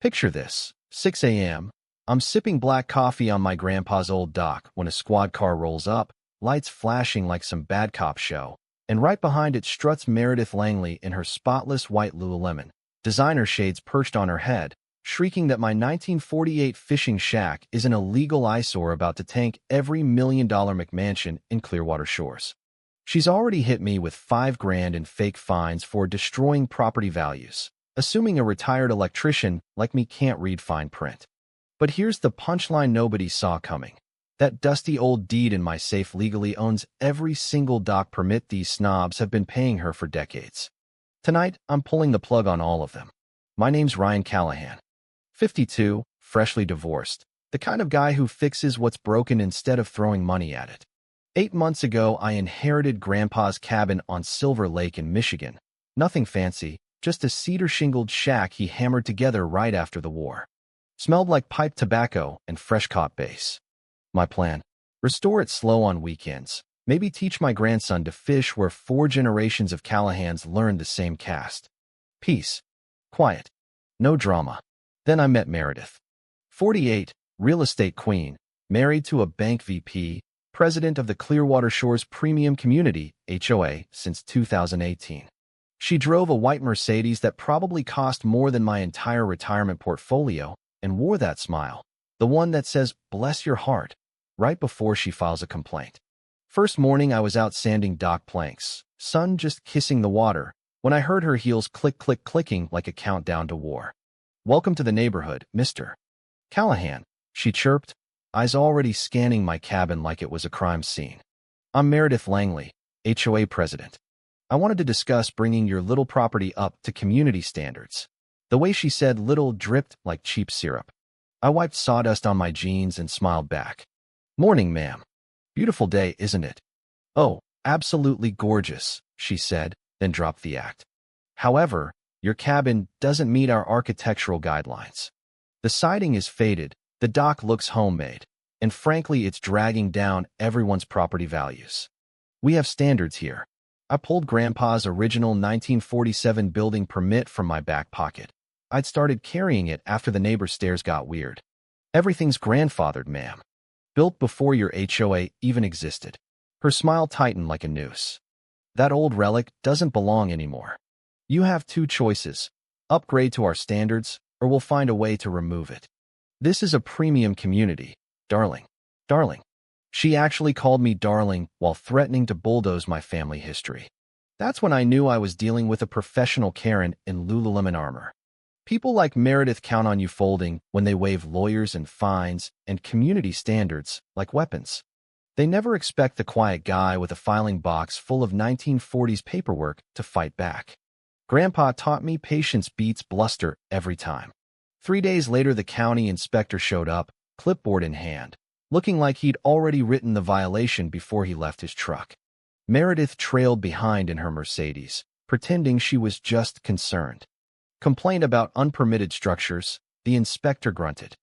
Picture this, 6 a.m. I'm sipping black coffee on my grandpa's old dock when a squad car rolls up, lights flashing like some bad cop show, and right behind it struts Meredith Langley in her spotless white Lululemon, designer shades perched on her head, shrieking that my 1948 fishing shack is an illegal eyesore about to tank every million-dollar McMansion in Clearwater Shores. She's already hit me with $5,000 in fake fines for destroying property values, assuming a retired electrician like me can't read fine print. But here's the punchline nobody saw coming. That dusty old deed in my safe legally owns every single dock permit these snobs have been paying her for decades. Tonight, I'm pulling the plug on all of them. My name's Ryan Callahan. 52, freshly divorced, the kind of guy who fixes what's broken instead of throwing money at it. 8 months ago, I inherited Grandpa's cabin on Silver Lake in Michigan. Nothing fancy, just a cedar-shingled shack he hammered together right after the war. Smelled like pipe tobacco and fresh-caught base. My plan? Restore it slow on weekends. Maybe teach my grandson to fish where 4 generations of Callahans learned the same cast. Peace. Quiet. No drama. Then I met Meredith. 48, real estate queen, married to a bank VP, president of the Clearwater Shores Premium Community, HOA, since 2018. She drove a white Mercedes that probably cost more than my entire retirement portfolio and wore that smile, the one that says, "Bless your heart," right before she files a complaint. First morning, I was out sanding dock planks, sun just kissing the water, when I heard her heels clicking like a countdown to war. "Welcome to the neighborhood, Mr. Callahan," she chirped, eyes already scanning my cabin like it was a crime scene. "I'm Meredith Langley, HOA president. I wanted to discuss bringing your little property up to community standards." The way she said little dripped like cheap syrup. I wiped sawdust on my jeans and smiled back. "Morning, ma'am. Beautiful day, isn't it?" "Oh, absolutely gorgeous," she said, then dropped the act. "However, your cabin doesn't meet our architectural guidelines. The siding is faded, the dock looks homemade, and frankly, it's dragging down everyone's property values. We have standards here." I pulled Grandpa's original 1947 building permit from my back pocket. I'd started carrying it after the neighbor stares got weird. "Everything's grandfathered, ma'am. Built before your HOA even existed." Her smile tightened like a noose. "That old relic doesn't belong anymore. You have 2 choices. Upgrade to our standards, or we'll find a way to remove it. This is a premium community, darling." Darling. She actually called me darling while threatening to bulldoze my family history. That's when I knew I was dealing with a professional Karen in Lululemon armor. People like Meredith count on you folding when they waive lawyers and fines and community standards like weapons. They never expect the quiet guy with a filing box full of 1940s paperwork to fight back. Grandpa taught me patience beats bluster every time. 3 days later, the county inspector showed up, clipboard in hand, looking like he'd already written the violation before he left his truck. Meredith trailed behind in her Mercedes, pretending she was just concerned. "Complaint about unpermitted structures," the inspector grunted.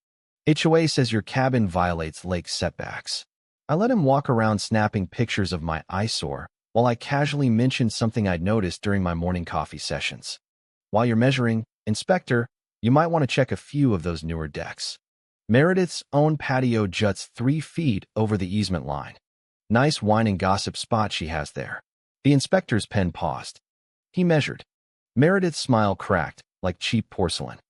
"HOA says your cabin violates lake setbacks." I let him walk around snapping pictures of my eyesore while I casually mentioned something I'd noticed during my morning coffee sessions. "While you're measuring, Inspector, you might want to check a few of those newer decks. Meredith's own patio juts 3 feet over the easement line. Nice wine and gossip spot she has there." The inspector's pen paused. He measured. Meredith's smile cracked like cheap porcelain.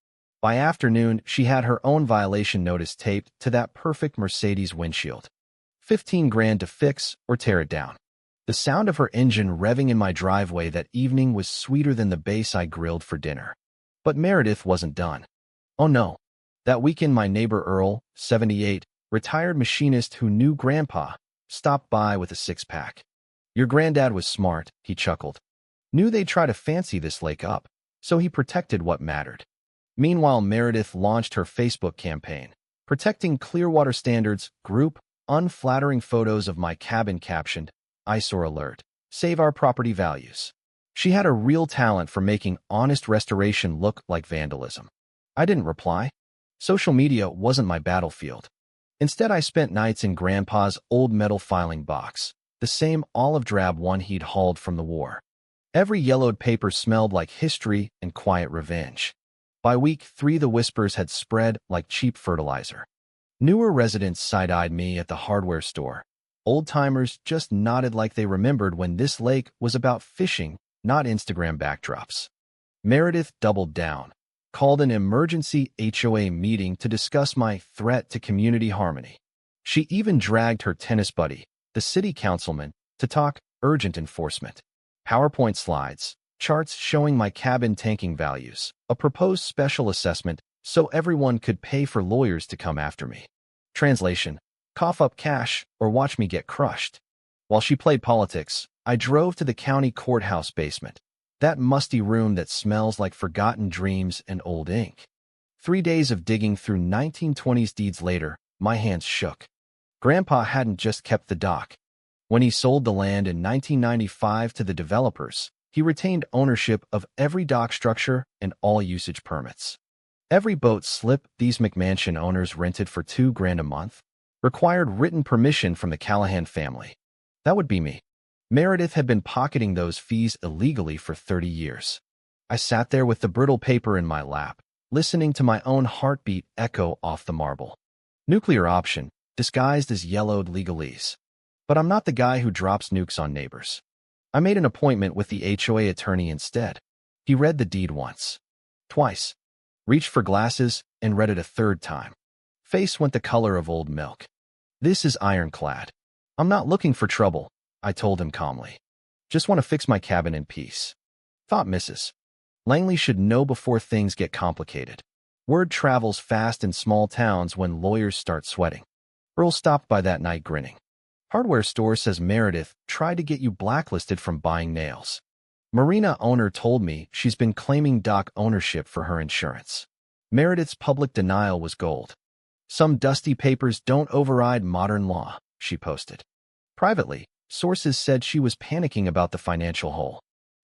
By afternoon, she had her own violation notice taped to that perfect Mercedes windshield. $15,000 to fix or tear it down. The sound of her engine revving in my driveway that evening was sweeter than the base I grilled for dinner. But Meredith wasn't done. Oh no. That weekend, my neighbor Earl, 78, retired machinist who knew Grandpa, stopped by with a 6-pack. "Your granddad was smart," he chuckled. "Knew they'd try to fancy this lake up, so he protected what mattered." Meanwhile, Meredith launched her Facebook campaign, Protecting Clearwater Standards Group, unflattering photos of my cabin captioned, "Eyesore alert, save our property values." She had a real talent for making honest restoration look like vandalism. I didn't reply. Social media wasn't my battlefield. Instead, I spent nights in Grandpa's old metal filing box, the same olive drab one he'd hauled from the war. Every yellowed paper smelled like history and quiet revenge. By week 3, the whispers had spread like cheap fertilizer. Newer residents side-eyed me at the hardware store. Old-timers just nodded like they remembered when this lake was about fishing, not Instagram backdrops. Meredith doubled down, called an emergency HOA meeting to discuss my threat to community harmony. She even dragged her tennis buddy, the city councilman, to talk urgent enforcement. PowerPoint slides, charts showing my cabin tanking values, a proposed special assessment so everyone could pay for lawyers to come after me. Translation: cough up cash or watch me get crushed. While she played politics, I drove to the county courthouse basement, that musty room that smells like forgotten dreams and old ink. 3 days of digging through 1920s deeds later, my hands shook. Grandpa hadn't just kept the dock. When he sold the land in 1995 to the developers, he retained ownership of every dock structure and all usage permits. Every boat slip these McMansion owners rented for $2,000 a month required written permission from the Callahan family. That would be me. Meredith had been pocketing those fees illegally for 30 years. I sat there with the brittle paper in my lap, listening to my own heartbeat echo off the marble. Nuclear option, disguised as yellowed legalese. But I'm not the guy who drops nukes on neighbors. I made an appointment with the HOA attorney instead. He read the deed once, twice, reached for glasses, and read it a third time. Face went the color of old milk. This is ironclad. I'm not looking for trouble, I told him calmly. Just want to fix my cabin in peace. Thought Mrs. Langley should know before things get complicated. Word travels fast in small towns when lawyers start sweating. Earl stopped by that night grinning. Hardware store says Meredith tried to get you blacklisted from buying nails. Marina owner told me she's been claiming dock ownership for her insurance. Meredith's public denial was gold. Some dusty papers don't override modern law, she posted. Privately, sources said she was panicking about the financial hole.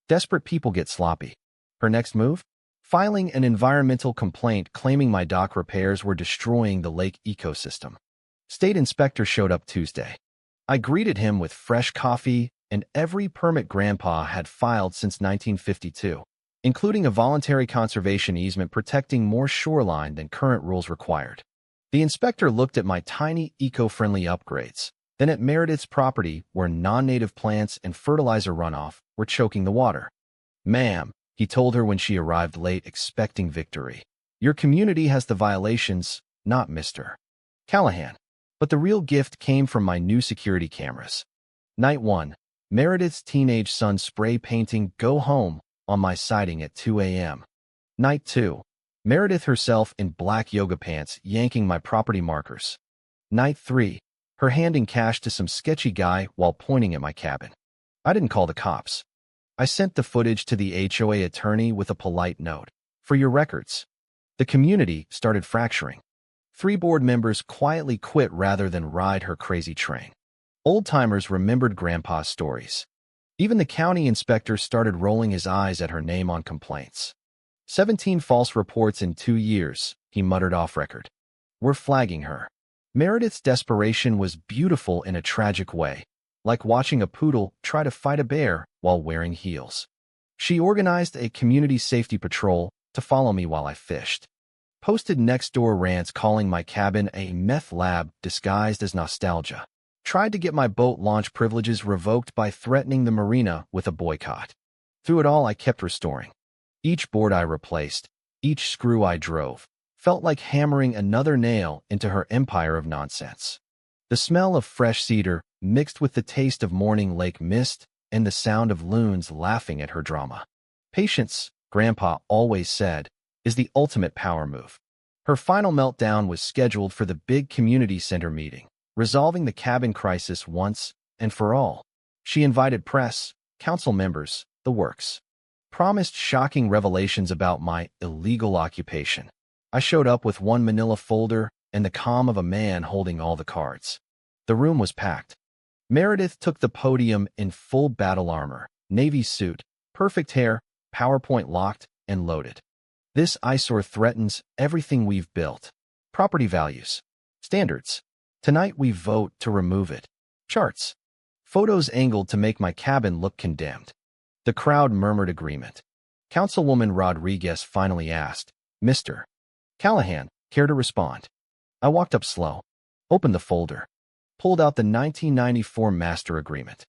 Desperate people get sloppy. Her next move? Filing an environmental complaint claiming my dock repairs were destroying the lake ecosystem. State inspector showed up Tuesday. I greeted him with fresh coffee and every permit Grandpa had filed since 1952, including a voluntary conservation easement protecting more shoreline than current rules required. The inspector looked at my tiny eco-friendly upgrades, then at Meredith's property where non-native plants and fertilizer runoff were choking the water. Ma'am, he told her when she arrived late expecting victory. Your community has the violations, not Mr. Callahan. But the real gift came from my new security cameras. Night 1, Meredith's teenage son spray painting "Go Home" on my siding at 2 a.m. Night 2, Meredith herself in black yoga pants yanking my property markers. Night 3, her handing cash to some sketchy guy while pointing at my cabin. I didn't call the cops. I sent the footage to the HOA attorney with a polite note. For your records. The community started fracturing. 3 board members quietly quit rather than ride her crazy train. Old-timers remembered Grandpa's stories. Even the county inspector started rolling his eyes at her name on complaints. 17 false reports in 2 years, he muttered off record. We're flagging her. Meredith's desperation was beautiful in a tragic way, like watching a poodle try to fight a bear while wearing heels. She organized a community safety patrol to follow me while I fished. Posted next-door rants calling my cabin a meth lab disguised as nostalgia. Tried to get my boat launch privileges revoked by threatening the marina with a boycott. Through it all, I kept restoring. Each board I replaced, each screw I drove, felt like hammering another nail into her empire of nonsense. The smell of fresh cedar mixed with the taste of morning lake mist and the sound of loons laughing at her drama. Patience, Grandpa always said, is the ultimate power move. Her final meltdown was scheduled for the big community center meeting, resolving the cabin crisis once and for all. She invited press, council members, the works. Promised shocking revelations about my illegal occupation. I showed up with one manila folder and the calm of a man holding all the cards. The room was packed. Meredith took the podium in full battle armor, navy suit, perfect hair, PowerPoint locked and loaded. This eyesore threatens everything we've built. Property values. Standards. Tonight we vote to remove it. Charts. Photos angled to make my cabin look condemned. The crowd murmured agreement. Councilwoman Rodriguez finally asked, Mr. Callahan, care to respond? I walked up slow, opened the folder, pulled out the 1994 master agreement.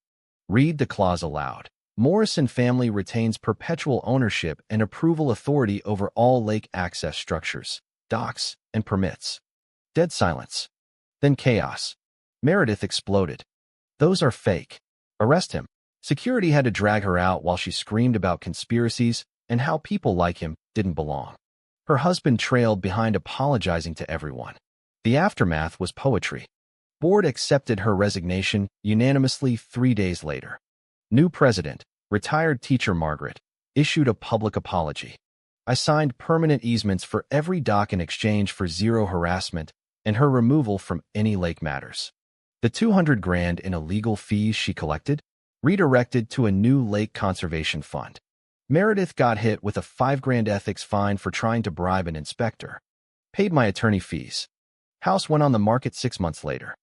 Read the clause aloud. Morrison family retains perpetual ownership and approval authority over all lake access structures, docks, and permits. Dead silence. Then chaos. Meredith exploded. Those are fake. Arrest him. Security had to drag her out while she screamed about conspiracies and how people like him didn't belong. Her husband trailed behind, apologizing to everyone. The aftermath was poetry. Board accepted her resignation unanimously 3 days later. New president, retired teacher Margaret, issued a public apology. I signed permanent easements for every dock in exchange for zero harassment and her removal from any lake matters. The $200,000 in illegal fees she collected redirected to a new lake conservation fund. Meredith got hit with a $5,000 ethics fine for trying to bribe an inspector. Paid my attorney fees. House went on the market 6 months later.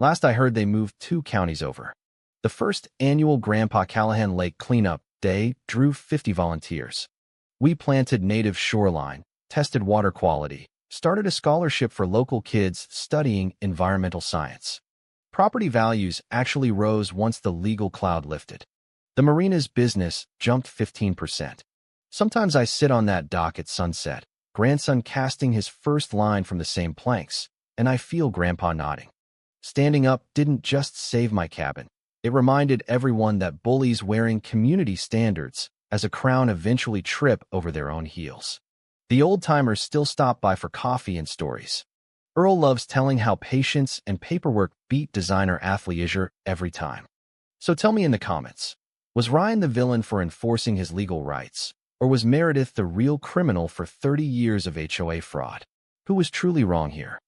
Last I heard, they moved 2 counties over. The first annual Grandpa Callahan Lake Cleanup Day drew 50 volunteers. We planted native shoreline, tested water quality, started a scholarship for local kids studying environmental science. Property values actually rose once the legal cloud lifted. The marina's business jumped 15%. Sometimes I sit on that dock at sunset, grandson casting his first line from the same planks, and I feel Grandpa nodding. Standing up didn't just save my cabin. It reminded everyone that bullies wearing community standards as a crown eventually trip over their own heels. The old-timers still stop by for coffee and stories. Earl loves telling how patience and paperwork beat designer athleisure every time. So tell me in the comments, was Ryan the villain for enforcing his legal rights, or was Meredith the real criminal for 30 years of HOA fraud? Who was truly wrong here?